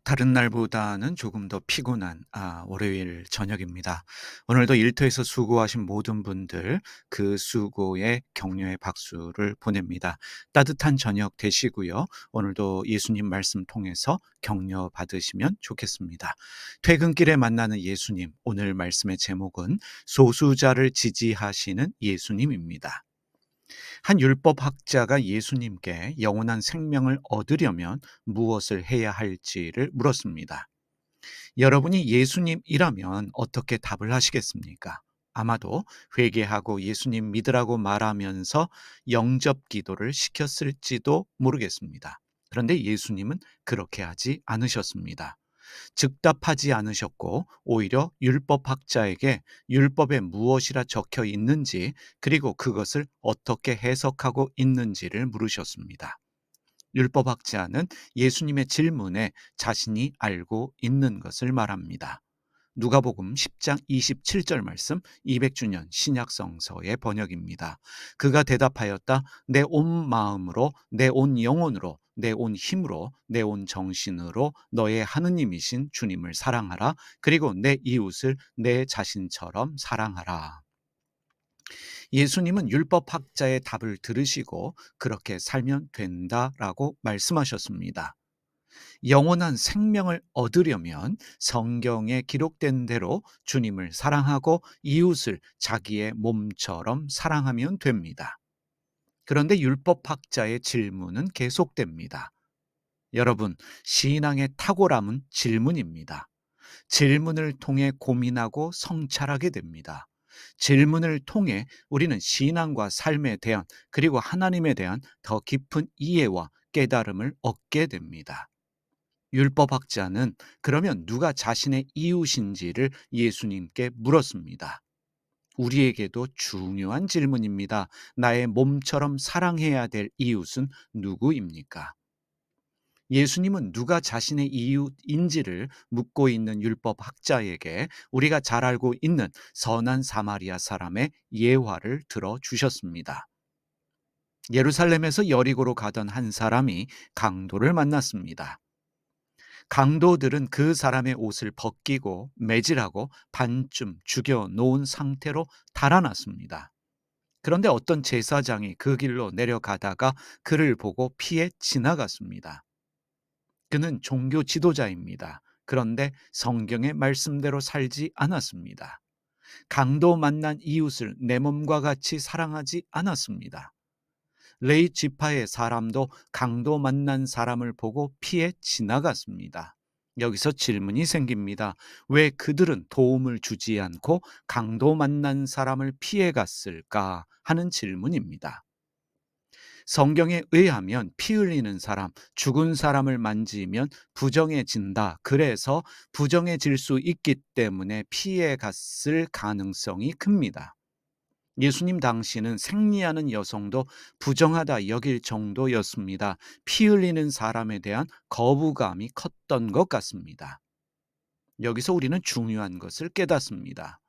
다른 날보다는 조금 더 피곤한 월요일 저녁입니다. 오늘도 일터에서 수고하신 모든 분들 그 수고에 격려의 박수를 보냅니다. 따뜻한 저녁 되시고요. 오늘도 예수님 말씀 통해서 격려 받으시면 좋겠습니다. 퇴근길에 만나는 예수님, 오늘 말씀의 제목은 소수자를 지지하시는 예수님입니다. 한 율법학자가 예수님께 영원한 생명을 얻으려면 무엇을 해야 할지를 물었습니다. 여러분이 예수님이라면 어떻게 답을 하시겠습니까? 아마도 회개하고 예수님 믿으라고 말하면서 영접 기도를 시켰을지도 모르겠습니다. 그런데 예수님은 그렇게 하지 않으셨습니다. 즉답하지 않으셨고 오히려 율법학자에게 율법에 무엇이라 적혀 있는지 그리고 그것을 어떻게 해석하고 있는지를 물으셨습니다. 율법학자는 예수님의 질문에 자신이 알고 있는 것을 말합니다. 누가복음 10장 27절 말씀 200주년 신약성서의 번역입니다. 그가 대답하였다. 내 온 마음으로 내 온 영혼으로 내 온 힘으로 내 온 정신으로 너의 하느님이신 주님을 사랑하라. 그리고 내 이웃을 내 자신처럼 사랑하라. 예수님은 율법학자의 답을 들으시고 그렇게 살면 된다라고 말씀하셨습니다. 영원한 생명을 얻으려면 성경에 기록된 대로 주님을 사랑하고 이웃을 자기의 몸처럼 사랑하면 됩니다. 그런데 율법학자의 질문은 계속됩니다. 여러분, 신앙의 탁월함은 질문입니다. 질문을 통해 고민하고 성찰하게 됩니다. 질문을 통해 우리는 신앙과 삶에 대한 그리고 하나님에 대한 더 깊은 이해와 깨달음을 얻게 됩니다. 율법학자는 그러면 누가 자신의 이웃인지를 예수님께 물었습니다. 우리에게도 중요한 질문입니다. 나의 몸처럼 사랑해야 될 이웃은 누구입니까? 예수님은 누가 자신의 이웃인지를 묻고 있는 율법학자에게 우리가 잘 알고 있는 선한 사마리아 사람의 예화를 들어주셨습니다. 예루살렘에서 여리고로 가던 한 사람이 강도를 만났습니다. 강도들은 그 사람의 옷을 벗기고 매질하고 반쯤 죽여 놓은 상태로 달아났습니다. 그런데 어떤 제사장이 그 길로 내려가다가 그를 보고 피해 지나갔습니다. 그는 종교 지도자입니다. 그런데 성경의 말씀대로 살지 않았습니다. 강도 만난 이웃을 내 몸과 같이 사랑하지 않았습니다. 레위 지파의 사람도 강도 만난 사람을 보고 피해 지나갔습니다. 여기서 질문이 생깁니다. 왜 그들은 도움을 주지 않고 강도 만난 사람을 피해 갔을까 하는 질문입니다. 성경에 의하면 피 흘리는 사람, 죽은 사람을 만지면 부정해진다. 그래서 부정해질 수 있기 때문에 피해 갔을 가능성이 큽니다. 예수님 당시는 생리하는 여성도 부정하다 여길 정도였습니다. 피 흘리는 사람에 대한 거부감이 컸던 것 같습니다. 여기서 우리는 중요한 것을 깨닫습니다.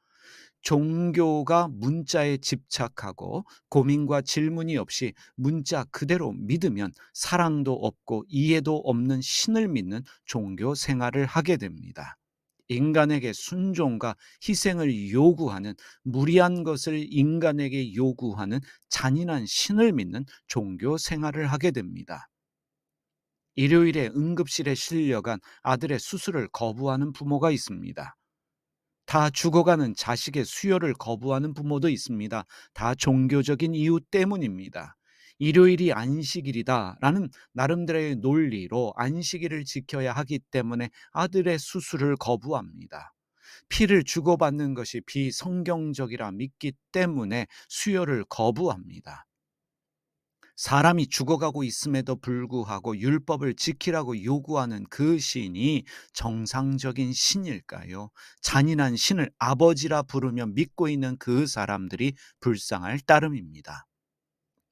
종교가 문자에 집착하고 고민과 질문이 없이 문자 그대로 믿으면 사랑도 없고 이해도 없는 신을 믿는 종교 생활을 하게 됩니다. 인간에게 순종과 희생을 요구하는 무리한 것을 인간에게 요구하는 잔인한 신을 믿는 종교 생활을 하게 됩니다. 일요일에 응급실에 실려간 아들의 수술을 거부하는 부모가 있습니다. 다 죽어가는 자식의 수혈을 거부하는 부모도 있습니다. 다 종교적인 이유 때문입니다. 일요일이 안식일이다라는 나름대로의 논리로 안식일을 지켜야 하기 때문에 아들의 수술을 거부합니다. 피를 주고받는 것이 비성경적이라 믿기 때문에 수혈을 거부합니다. 사람이 죽어가고 있음에도 불구하고 율법을 지키라고 요구하는 그 신이 정상적인 신일까요? 잔인한 신을 아버지라 부르며 믿고 있는 그 사람들이 불쌍할 따름입니다.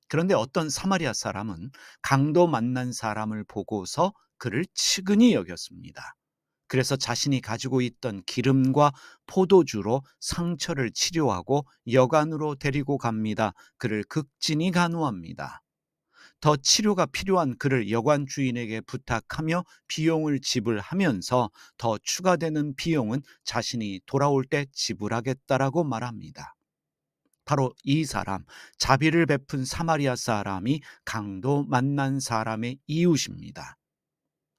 그런데 어떤 사마리아 사람은 강도 만난 사람을 보고서 그를 측은히 여겼습니다. 그래서 자신이 가지고 있던 기름과 포도주로 상처를 치료하고 여관으로 데리고 갑니다. 그를 극진히 간호합니다. 더 치료가 필요한 그를 여관 주인에게 부탁하며 비용을 지불하면서 더 추가되는 비용은 자신이 돌아올 때 지불하겠다라고 말합니다. 바로 이 사람, 자비를 베푼 사마리아 사람이 강도 만난 사람의 이웃입니다.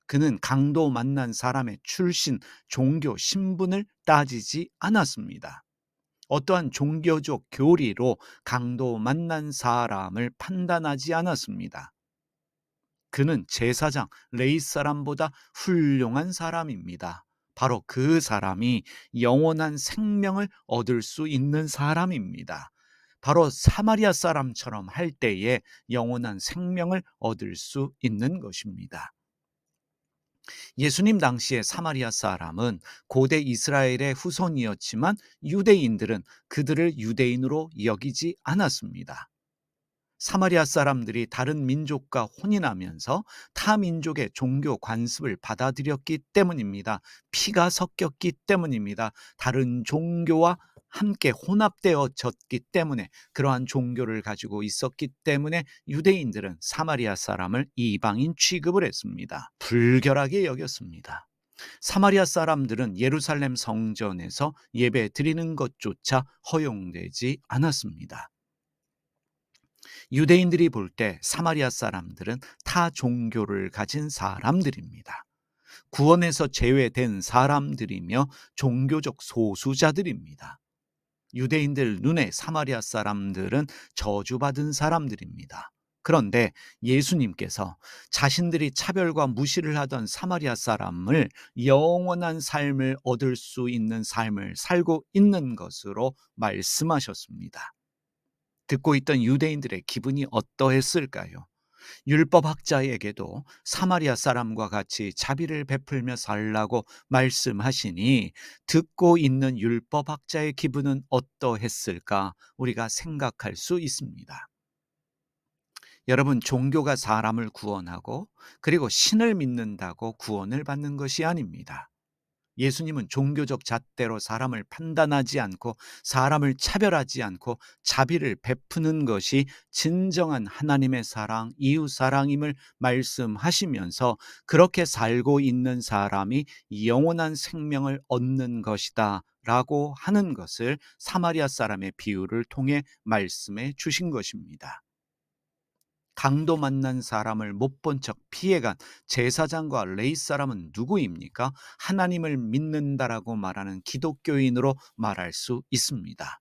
그는 강도 만난 사람의 출신, 종교, 신분을 따지지 않았습니다. 어떠한 종교적 교리로 강도 만난 사람을 판단하지 않았습니다. 그는 제사장 레위 사람보다 훌륭한 사람입니다. 바로 그 사람이 영원한 생명을 얻을 수 있는 사람입니다. 바로 사마리아 사람처럼 할 때에 영원한 생명을 얻을 수 있는 것입니다. 예수님 당시의 사마리아 사람은 고대 이스라엘의 후손이었지만 유대인들은 그들을 유대인으로 여기지 않았습니다. 사마리아 사람들이 다른 민족과 혼인하면서 타 민족의 종교 관습을 받아들였기 때문입니다. 피가 섞였기 때문입니다. 다른 종교와 함께 혼합되어졌기 때문에, 그러한 종교를 가지고 있었기 때문에 유대인들은 사마리아 사람을 이방인 취급을 했습니다. 불결하게 여겼습니다. 사마리아 사람들은 예루살렘 성전에서 예배 드리는 것조차 허용되지 않았습니다. 유대인들이 볼 때 사마리아 사람들은 타 종교를 가진 사람들입니다. 구원에서 제외된 사람들이며 종교적 소수자들입니다. 유대인들 눈에 사마리아 사람들은 저주받은 사람들입니다. 그런데 예수님께서 자신들이 차별과 무시를 하던 사마리아 사람을 영원한 삶을 얻을 수 있는 삶을 살고 있는 것으로 말씀하셨습니다. 듣고 있던 유대인들의 기분이 어떠했을까요? 율법학자에게도 사마리아 사람과 같이 자비를 베풀며 살라고 말씀하시니 듣고 있는 율법학자의 기분은 어떠했을까 우리가 생각할 수 있습니다. 여러분, 종교가 사람을 구원하고 그리고 신을 믿는다고 구원을 받는 것이 아닙니다. 예수님은 종교적 잣대로 사람을 판단하지 않고 사람을 차별하지 않고 자비를 베푸는 것이 진정한 하나님의 사랑, 이웃 사랑임을 말씀하시면서 그렇게 살고 있는 사람이 영원한 생명을 얻는 것이다 라고 하는 것을 사마리아 사람의 비유를 통해 말씀해 주신 것입니다. 강도 만난 사람을 못 본 척 피해간 제사장과 레위 사람은 누구입니까? 하나님을 믿는다라고 말하는 기독교인으로 말할 수 있습니다.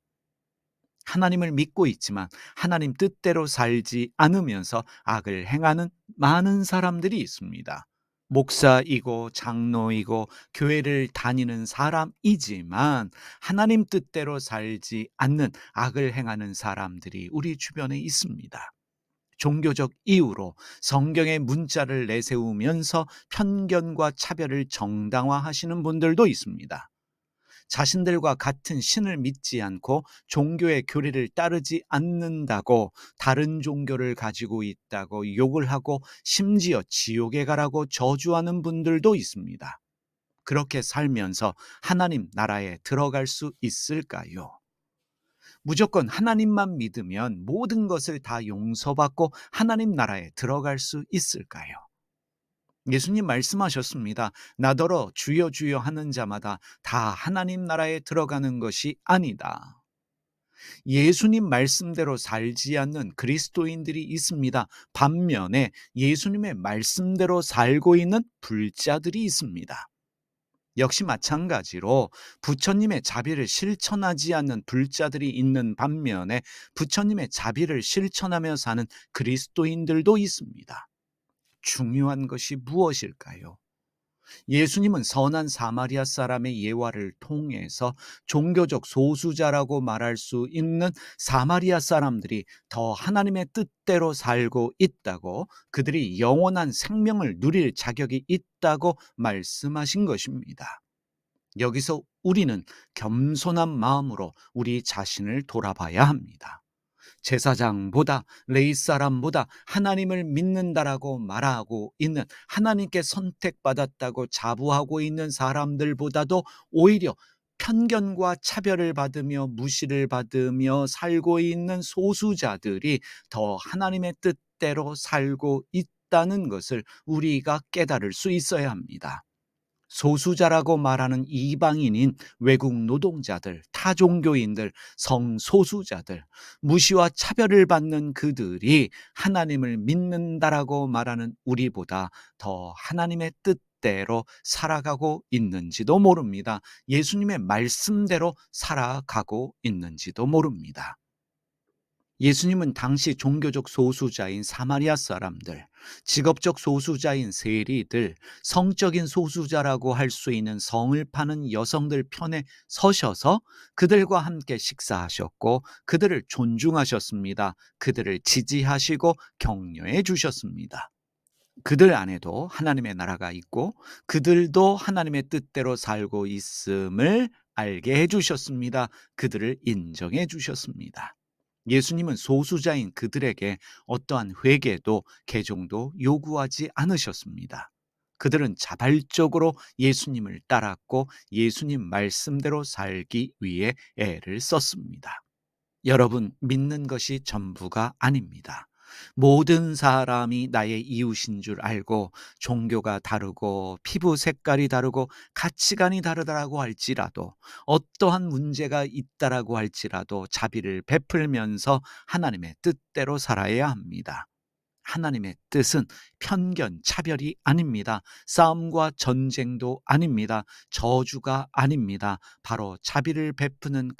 하나님을 믿고 있지만 하나님 뜻대로 살지 않으면서 악을 행하는 많은 사람들이 있습니다. 목사이고 장로이고 교회를 다니는 사람이지만 하나님 뜻대로 살지 않는 악을 행하는 사람들이 우리 주변에 있습니다. 종교적 이유로 성경의 문자를 내세우면서 편견과 차별을 정당화하시는 분들도 있습니다. 자신들과 같은 신을 믿지 않고 종교의 교리를 따르지 않는다고 다른 종교를 가지고 있다고 욕을 하고 심지어 지옥에 가라고 저주하는 분들도 있습니다. 그렇게 살면서 하나님 나라에 들어갈 수 있을까요? 무조건 하나님만 믿으면 모든 것을 다 용서받고 하나님 나라에 들어갈 수 있을까요? 예수님 말씀하셨습니다. 나더러 주여 주여 하는 자마다 다 하나님 나라에 들어가는 것이 아니다. 예수님 말씀대로 살지 않는 그리스도인들이 있습니다. 반면에 예수님의 말씀대로 살고 있는 불자들이 있습니다. 역시 마찬가지로 부처님의 자비를 실천하지 않는 불자들이 있는 반면에 부처님의 자비를 실천하며 사는 그리스도인들도 있습니다. 중요한 것이 무엇일까요? 예수님은 선한 사마리아 사람의 예화를 통해서 종교적 소수자라고 말할 수 있는 사마리아 사람들이 더 하나님의 뜻대로 살고 있다고, 그들이 영원한 생명을 누릴 자격이 있다고 말씀하신 것입니다. 여기서 우리는 겸손한 마음으로 우리 자신을 돌아봐야 합니다. 제사장보다 레위 사람보다 하나님을 믿는다라고 말하고 있는, 하나님께 선택받았다고 자부하고 있는 사람들보다도 오히려 편견과 차별을 받으며 무시를 받으며 살고 있는 소수자들이 더 하나님의 뜻대로 살고 있다는 것을 우리가 깨달을 수 있어야 합니다. 소수자라고 말하는 이방인인 외국 노동자들, 타종교인들, 성소수자들, 무시와 차별을 받는 그들이 하나님을 믿는다라고 말하는 우리보다 더 하나님의 뜻대로 살아가고 있는지도 모릅니다. 예수님의 말씀대로 살아가고 있는지도 모릅니다. 예수님은 당시 종교적 소수자인 사마리아 사람들, 직업적 소수자인 세리들, 성적인 소수자라고 할 수 있는 성을 파는 여성들 편에 서셔서 그들과 함께 식사하셨고 그들을 존중하셨습니다. 그들을 지지하시고 격려해 주셨습니다. 그들 안에도 하나님의 나라가 있고 그들도 하나님의 뜻대로 살고 있음을 알게 해 주셨습니다. 그들을 인정해 주셨습니다. 예수님은 소수자인 그들에게 어떠한 회개도 개종도 요구하지 않으셨습니다. 그들은 자발적으로 예수님을 따랐고 예수님 말씀대로 살기 위해 애를 썼습니다. 여러분, 믿는 것이 전부가 아닙니다. 모든 사람이 나의 이웃인 줄 알고 종교가 다르고 피부 색깔이 다르고 가치관이 다르다라고 할지라도 어떠한 문제가 있다라고 할지라도 자비를 베풀면서 하나님의 뜻대로 살아야 합니다. 하나님의 뜻은 편견, 차별이 아닙니다. 싸움과 전쟁도 아닙니다. 저주가 아닙니다. 바로 자비를 베푸는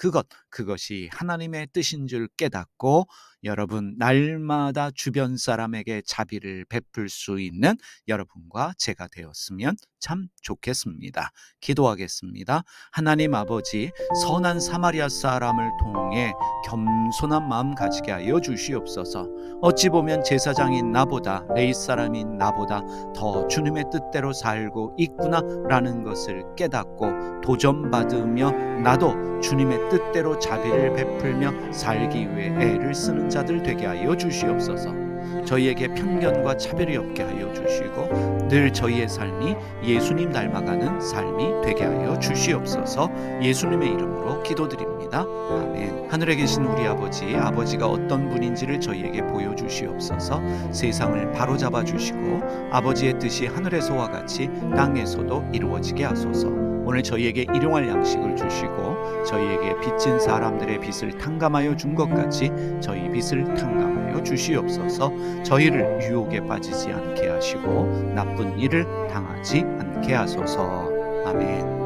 그것이 하나님의 뜻인 줄 깨닫고 여러분 날마다 주변 사람에게 자비를 베풀 수 있는 여러분과 제가 되었으면 참 좋겠습니다. 기도하겠습니다. 하나님 아버지, 선한 사마리아 사람을 통해 겸손한 마음 가지게 하여 주시옵소서. 어찌 보면 제사장인 나보다, 레위 사람인 나보다 더 주님의 뜻대로 살고 있구나라는 것을 깨닫고 도전받으며 나도 주님의 뜻대로 자비를 베풀며 살기 위해 애를 쓰는 자들 되게 하여 주시옵소서. 저희에게 편견과 차별이 없게 하여 주시고 늘 저희의 삶이 예수님 닮아가는 삶이 되게 하여 주시옵소서. 예수님의 이름으로 기도드립니다. 아멘. 하늘에 계신 우리 아버지가 어떤 분인지를 저희에게 보여주시옵소서. 세상을 바로잡아 주시고 아버지의 뜻이 하늘에서와 같이 땅에서도 이루어지게 하소서. 오늘 저희에게 일용할 양식을 주시고 저희에게 빚진 사람들의 빚을 탕감하여 준 것 같이 저희 빚을 탕감하여 주시옵소서. 저희를 유혹에 빠지지 않게 하시고 나쁜 일을 당하지 않게 하소서. 아멘.